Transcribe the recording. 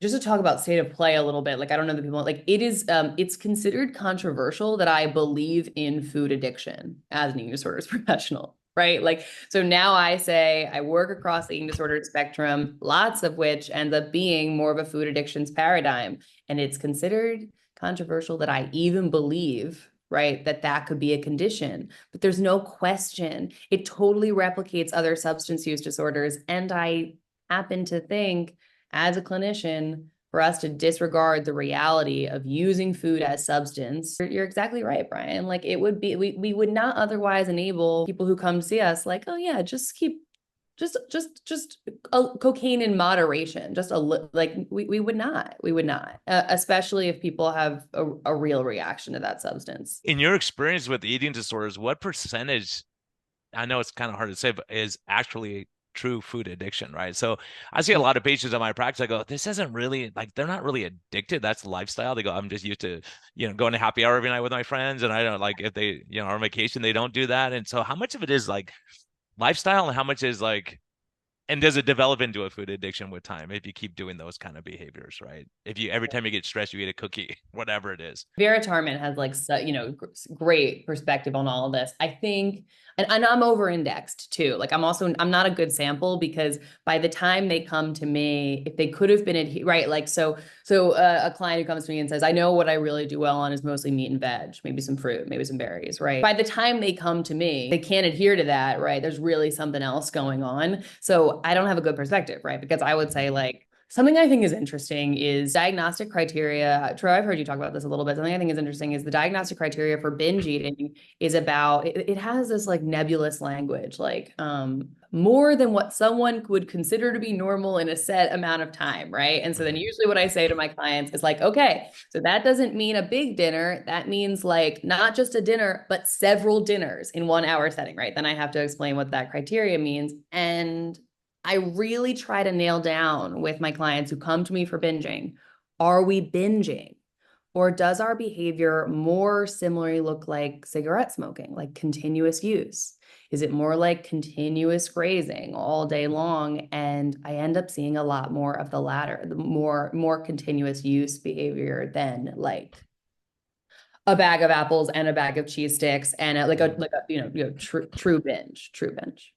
just to talk about state of play a little bit, like I don't know that people like it is it's considered controversial that I believe in food addiction as an eating disorders professional, right? Like so now I say I work across the eating disorder spectrum, lots of which ends up being more of a food addictions paradigm. And it's considered controversial that I even believe, right, that that could be a condition. But there's no question. It totally replicates other substance use disorders. And I happen to think as a clinician, for us to disregard the reality of using food as substance, you're exactly right, Brian. Like it would be, we would not otherwise enable people who come to see us, like, oh yeah, just keep, just cocaine in moderation. Just a like we would not, especially if people have a real reaction to that substance. In your experience with eating disorders, what percentage, I know it's kind of hard to say, but is actually true food addiction, right? So I see a lot of patients in my practice. I go, this isn't really like they're not really addicted. That's lifestyle. They go, I'm just used to, going to happy hour every night with my friends, and I don't like if they, are on vacation, they don't do that. And so, how much of it is like lifestyle, and how much is like, and does it develop into a food addiction with time if you keep doing those kind of behaviors, right? If you every time you get stressed, you eat a cookie, whatever it is. Vera Tarman has like great perspective on all of this. I think, and I'm over indexed too. Like I'm not a good sample because by the time they come to me, if they could have been right, like a client who comes to me and says, I know what I really do well on is mostly meat and veg, maybe some fruit, maybe some berries, right? By the time they come to me, they can't adhere to that, right? There's really something else going on. So I don't have a good perspective, right? Because I would say like something I think is interesting is diagnostic criteria. Troy, I've heard you talk about this a little bit. Something I think is interesting is the diagnostic criteria for binge eating is about it has this like nebulous language, like more than what someone would consider to be normal in a set amount of time, right? And so then Mhm. usually what I say to my clients is like, okay, so that doesn't mean a big dinner. That means like not just a dinner, but several dinners in 1 hour setting, right? Then I have to explain what that criteria means. And I really try to nail down with my clients who come to me for binging, are we binging? Or does our behavior more similarly look like cigarette smoking, like continuous use? Is it more like continuous grazing all day long? And I end up seeing a lot more of the latter, the more continuous use behavior than like a bag of apples and a bag of cheese sticks and like a true binge, true binge.